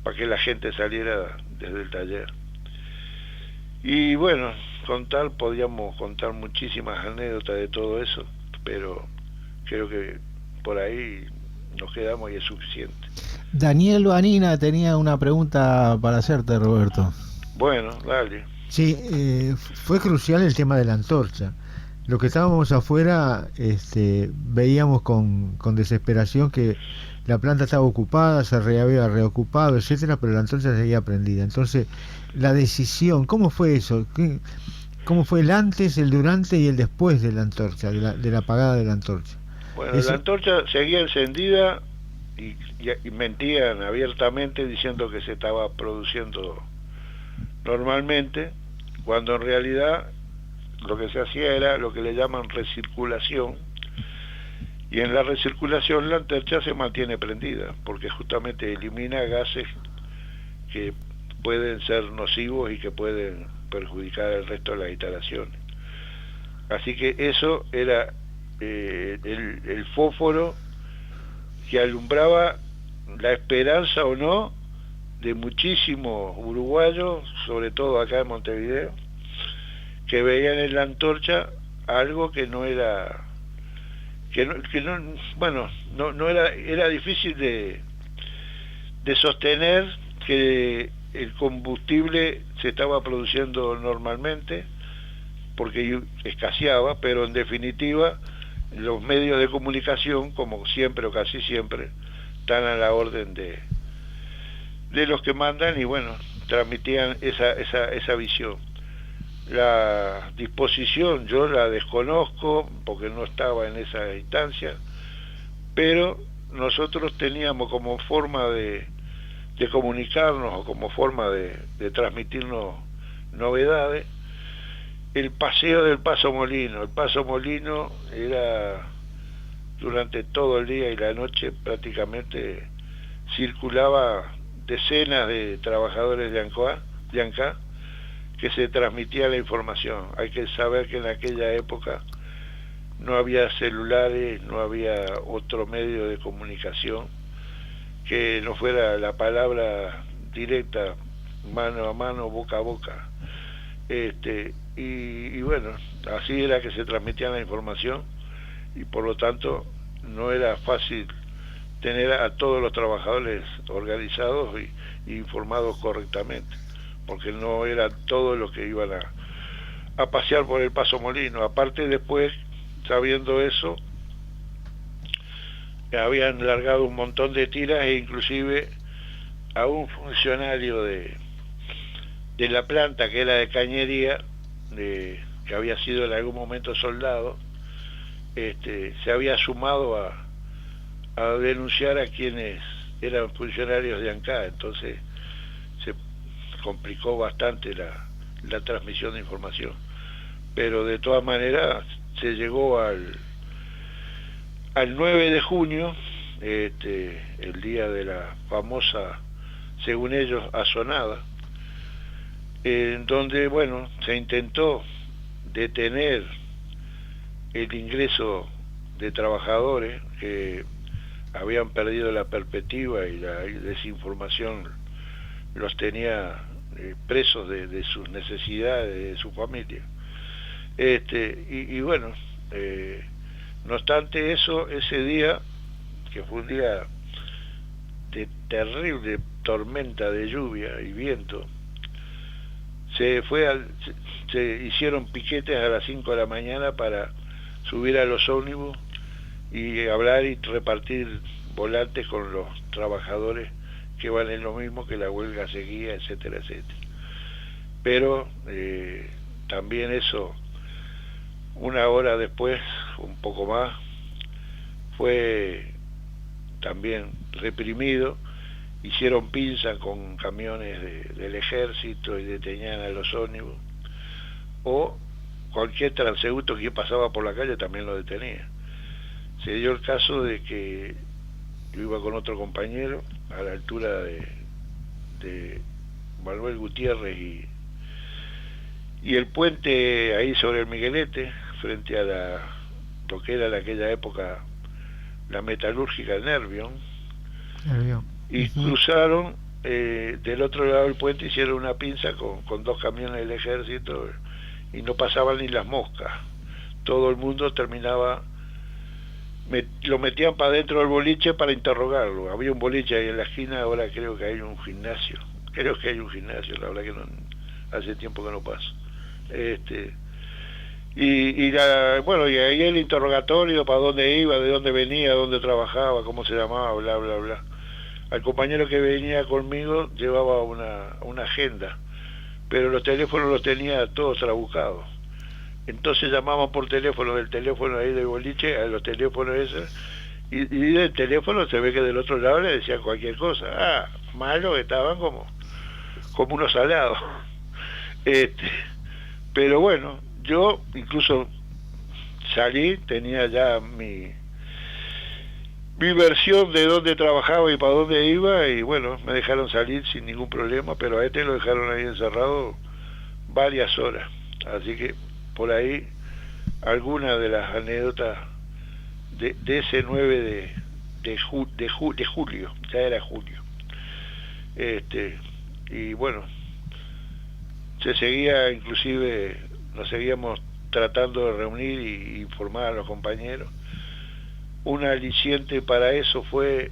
para que la gente saliera desde el taller. Y bueno, podíamos contar muchísimas anécdotas de todo eso, pero creo que por ahí nos quedamos y es suficiente. Daniel Vanina tenía una pregunta para hacerte, Roberto. Bueno, dale. Sí, fue crucial el tema de la antorcha. Lo que estábamos afuera, veíamos con desesperación que la planta estaba ocupada, se había reocupado, etcétera, pero la antorcha seguía prendida. Entonces, la decisión, ¿cómo fue eso? ¿Cómo fue el antes, el durante y el después de la antorcha, de la apagada de la antorcha? Bueno, la antorcha seguía encendida y mentían abiertamente diciendo que se estaba produciendo normalmente, cuando en realidad lo que se hacía era lo que le llaman recirculación, y en la recirculación la antorcha se mantiene prendida porque justamente elimina gases que pueden ser nocivos y que pueden perjudicar el resto de las instalaciones. Así que eso era el fósforo que alumbraba la esperanza o no de muchísimos uruguayos, sobre todo acá en Montevideo, que veían en la antorcha algo que no era, no era difícil de sostener que el combustible se estaba produciendo normalmente, porque escaseaba, pero en definitiva los medios de comunicación, como siempre o casi siempre, están a la orden de los que mandan, y bueno, transmitían esa visión. La disposición yo la desconozco porque no estaba en esa instancia, pero nosotros teníamos como forma de comunicarnos o como forma de transmitirnos novedades el paseo del Paso Molino. El Paso Molino era durante todo el día y la noche, prácticamente circulaba decenas de trabajadores de ANCA que se transmitía la información. Hay que saber que en aquella época no había celulares, no había otro medio de comunicación que no fuera la palabra directa, mano a mano, boca a boca. Y bueno, así era que se transmitía la información, y por lo tanto no era fácil tener a todos los trabajadores organizados y informados correctamente, porque no eran todos los que iban a pasear por el Paso Molino. Aparte, después, sabiendo eso, habían largado un montón de tiras, e inclusive a un funcionario de la planta, que era de cañería, que había sido en algún momento soldado, se había sumado a denunciar a quienes eran funcionarios de ANCA. Entonces se complicó bastante la transmisión de información, pero de todas maneras se llegó al 9 de junio, el día de la famosa, según ellos, asonada, en donde, bueno, se intentó detener el ingreso de trabajadores que habían perdido la perspectiva, y la desinformación los tenía presos de sus necesidades, de su familia. Y bueno, no obstante eso, ese día, que fue un día de terrible tormenta de lluvia y viento, se hicieron piquetes a las 5 de la mañana para subir a los ómnibus y hablar y repartir volantes con los trabajadores que valen lo mismo, que la huelga seguía, etcétera, etcétera. Pero también eso, una hora después, un poco más, fue también reprimido. Hicieron pinza con camiones del ejército y detenían a los ómnibus, o cualquier transeúnte que pasaba por la calle también lo detenía. Se dio el caso de que yo iba con otro compañero a la altura de Manuel Gutiérrez y el puente ahí sobre el Miguelete, frente a lo que era en aquella época la metalúrgica Nervión, y cruzaron del otro lado del puente, hicieron una pinza con 2 camiones del ejército, y no pasaban ni las moscas. Todo el mundo terminaba, lo metían para dentro del boliche para interrogarlo. Había un boliche ahí en la esquina, ahora creo que hay un gimnasio, la verdad que no, hace tiempo que no paso. Bueno, y ahí el interrogatorio, para dónde iba, de dónde venía, dónde trabajaba, cómo se llamaba, bla, bla, bla. Al compañero que venía conmigo llevaba una agenda, pero los teléfonos los tenía todos trabucados. Entonces llamaban por teléfono, del teléfono ahí del boliche, a los teléfonos esos, y del teléfono se ve que del otro lado le decían cualquier cosa. Malos, estaban como unos salados. Pero bueno, yo incluso salí, tenía ya mi versión de dónde trabajaba y para dónde iba, y bueno, me dejaron salir sin ningún problema, pero a lo dejaron ahí encerrado varias horas. Así que por ahí algunas de las anécdotas de ese 9 de julio, ya era julio. Y bueno, se seguía, inclusive nos seguíamos tratando de reunir y informar a los compañeros. Un aliciente para eso fue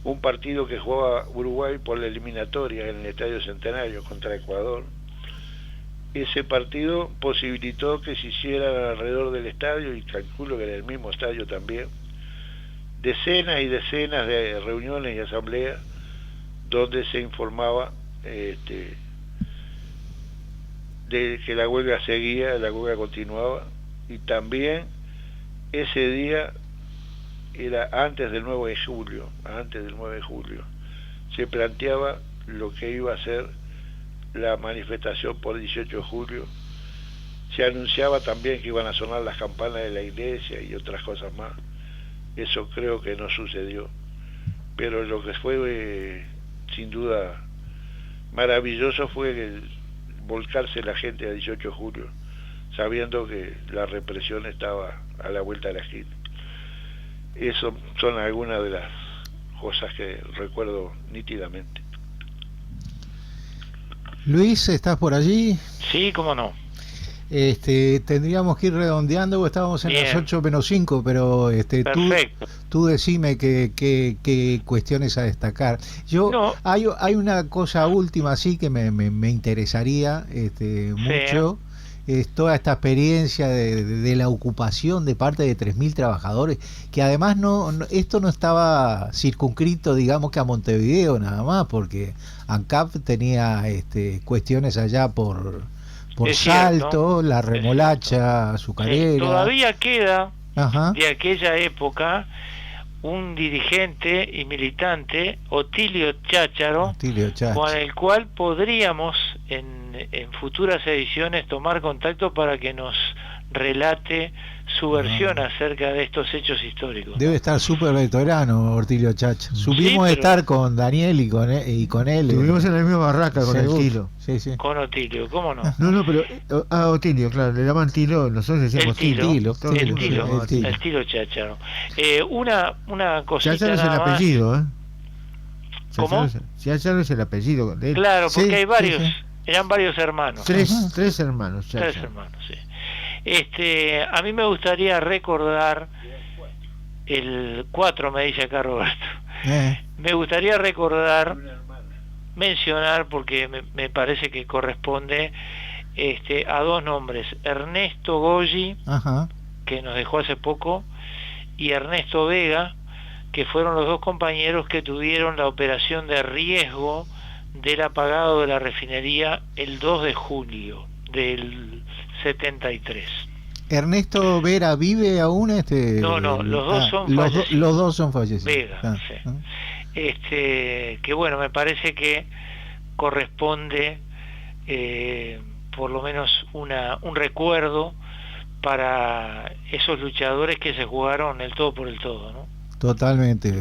un partido que jugaba Uruguay por la eliminatoria en el Estadio Centenario contra Ecuador. Ese partido posibilitó que se hicieran alrededor del estadio, y calculo que en el mismo estadio también, decenas y decenas de reuniones y asambleas donde se informaba de que la huelga seguía, la huelga continuaba, y también ese día era antes del 9 de julio, se planteaba lo que iba a ser la manifestación por 18 de julio. Se anunciaba también que iban a sonar las campanas de la iglesia y otras cosas más. Eso creo que no sucedió, pero lo que fue sin duda maravilloso fue el volcarse la gente a 18 de julio, sabiendo que la represión estaba a la vuelta de la esquina. Eso son algunas de las cosas que recuerdo nítidamente. Luis, ¿estás por allí? Sí, cómo no. Tendríamos que ir redondeando, porque estábamos en Bien. las 8 menos 5, pero Perfecto. tú decime qué cuestiones a destacar. No. Hay una cosa última así que me interesaría mucho, es toda esta experiencia de la ocupación de parte de 3.000 trabajadores, que además esto no estaba circunscrito, digamos, que a Montevideo nada más, porque ANCAP tenía cuestiones allá por Es Salto, cierto, la es remolacha Sí, azucarera. todavía queda Ajá. de aquella época un dirigente y militante, Otilio Chácharo, Otilio Chácharo. con el cual podríamos en futuras ediciones tomar contacto para que nos relate su versión acerca de estos hechos históricos. Debe estar súper veterano Otilio Chácharo. Supimos pero- estar con Daniel y con él. Estuvimos en la misma barraca con el Seguro. Tilo. Sí. Con Otilio, ¿cómo no? No, pero a Otilio, claro, le llaman Tilo, nosotros decimos El Tilo, Todo el mundo le llama Tilo. el Tilo Chácharo. Una cosita Chácharo es el nada más. apellido, ¿eh? ¿Cómo? Chácharo es el apellido de él. Claro, porque Sí, hay varios, sí. eran varios hermanos. Tres hermanos, Tres Chácharo. hermanos, sí. A mí me gustaría recordar el 4, me dice acá Roberto. Me gustaría recordar, mencionar, porque me parece que corresponde a dos nombres: Ernesto Goyi, Ajá. que nos dejó hace poco, y Ernesto Vega, que fueron los dos compañeros que tuvieron la operación de riesgo del apagado de la refinería el 2 de julio del 73. Ernesto Vera vive aún No, los dos son fallecidos. los dos son fallecidos. Vega, sí. Que bueno, me parece que corresponde por lo menos un recuerdo para esos luchadores que se jugaron el todo por el todo, ¿no? Totalmente.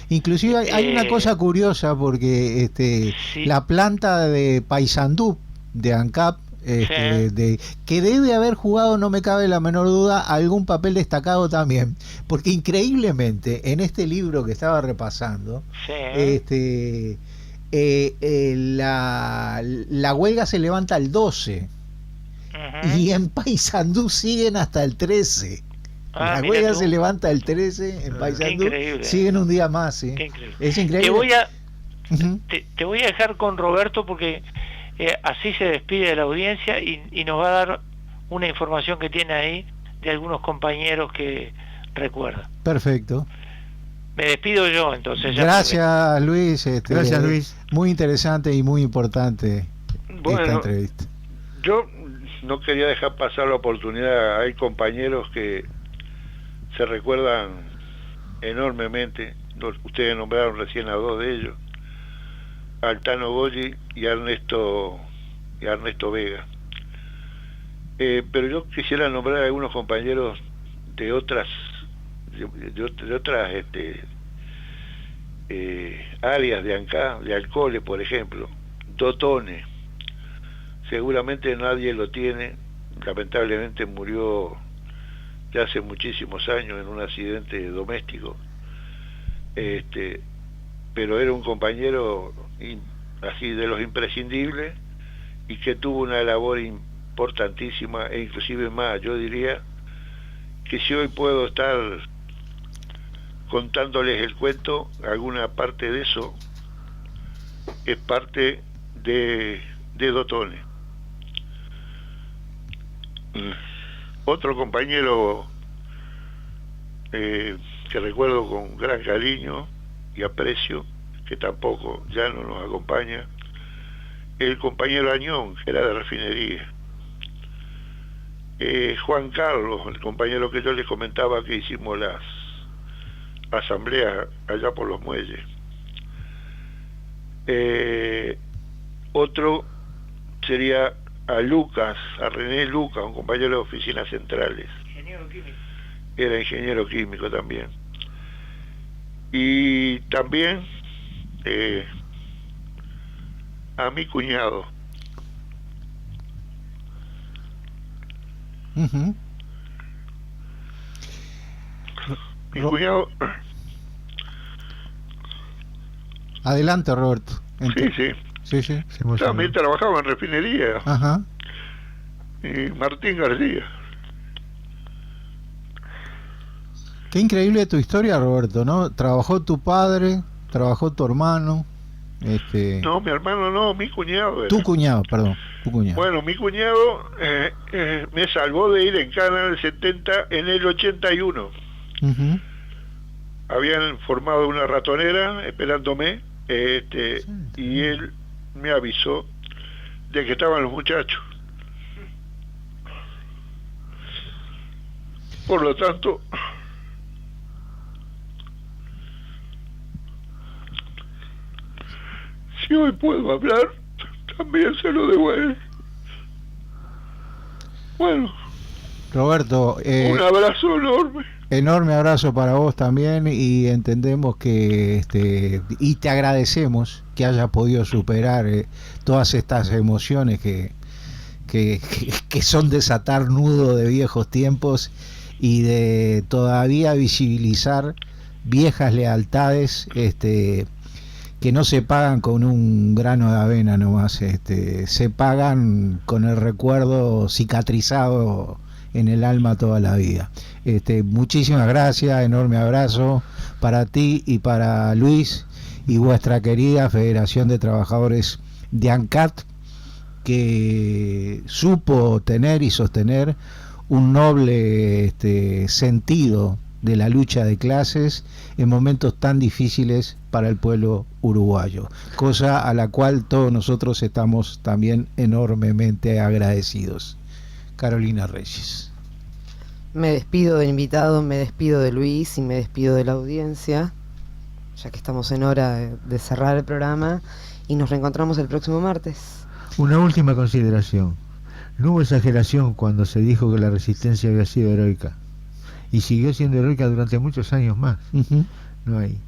Inclusive hay una cosa curiosa, porque Sí. la planta de Paysandú de ANCAP, que debe haber jugado, no me cabe la menor duda, algún papel destacado también, porque increíblemente en este libro que estaba repasando, Sí. la huelga se levanta el 12 Ujú. y en Paysandú siguen hasta el 13. Ah, La mira huelga tú. se levanta el 13 en Qué Paysandú, increíble. siguen un día más, ¿sí? Qué increíble. Es increíble. Ujú. Te voy a dejar con Roberto, porque así se despide de la audiencia y nos va a dar una información que tiene ahí de algunos compañeros que recuerda. Perfecto. Me despido yo, entonces. Ya Gracias, Luis. Gracias, Luis. Muy interesante y muy importante esta Bueno, entrevista. yo no quería dejar pasar la oportunidad. Hay compañeros que se recuerdan enormemente. Ustedes nombraron recién a dos de ellos, Altano Goyi y Ernesto Vega. Pero yo quisiera nombrar a algunos compañeros de otras áreas de ANCA, de Alcole, por ejemplo. Dotone, seguramente nadie lo tiene, lamentablemente murió ya hace muchísimos años en un accidente doméstico, pero era un compañero así de los imprescindibles, y que tuvo una labor importantísima, e inclusive más, yo diría que si hoy puedo estar contándoles el cuento, alguna parte de eso es parte de Dotone. Otro compañero que recuerdo con gran cariño y aprecio, que tampoco ya no nos acompaña, el compañero Añón, que era de refinería. Juan Carlos, el compañero que yo les comentaba que hicimos las asambleas allá por los muelles. Otro sería a Lucas, a René Lucas, un compañero de oficinas centrales. Ingeniero químico. Era ingeniero químico también. Y también a mi cuñado. Uh-huh. Mi cuñado. Adelante, Roberto. Sí. También trabajaba en refinería. Ajá. Y Martín García. Qué increíble tu historia, Roberto, ¿no? Trabajó tu padre, trabajó tu hermano. No, mi hermano no, mi cuñado era. Tu cuñado, perdón, tu cuñado. Bueno, mi cuñado me salvó de ir en Cana en el 70, en el 81. Uh-huh. Habían formado una ratonera esperándome, y él me avisó de que estaban los muchachos. Por lo tanto, si hoy puedo hablar, también se lo debo a él. Bueno, Roberto, un abrazo enorme. Enorme abrazo para vos también, y entendemos que y te agradecemos que hayas podido superar todas estas emociones que son desatar nudo de viejos tiempos y de todavía visibilizar viejas lealtades que no se pagan con un grano de avena nomás, se pagan con el recuerdo cicatrizado en el alma toda la vida. Muchísimas gracias, enorme abrazo para ti y para Luis y vuestra querida Federación de Trabajadores de ANCAT, que supo tener y sostener un noble sentido de la lucha de clases en momentos tan difíciles para el pueblo uruguayo, cosa a la cual todos nosotros estamos también enormemente agradecidos. Carolina Reyes. Me despido del invitado, me despido de Luis y me despido de la audiencia, ya que estamos en hora de cerrar el programa, y nos reencontramos el próximo martes. Una última consideración. No hubo exageración cuando se dijo que la resistencia había sido heroica, y siguió siendo heroica durante muchos años más. Uh-huh. No hay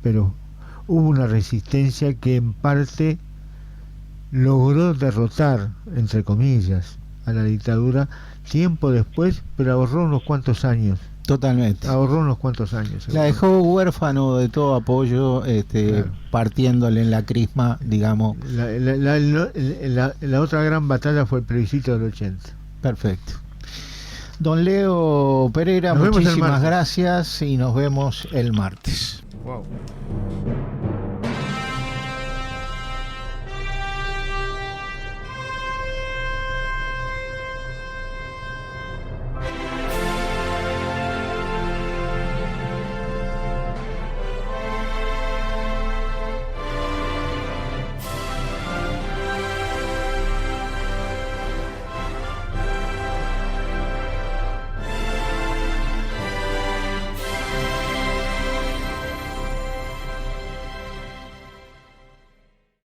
pero hubo una resistencia que en parte logró derrotar, entre comillas, a la dictadura tiempo después, pero ahorró unos cuantos años. Totalmente. Ahorró unos cuantos años. La dejó huérfano de todo apoyo, claro, partiéndole en la crisma, digamos. La otra gran batalla fue el plebiscito del 80. Perfecto. Don Leo Pereira, muchísimas gracias y nos vemos el martes. Wow.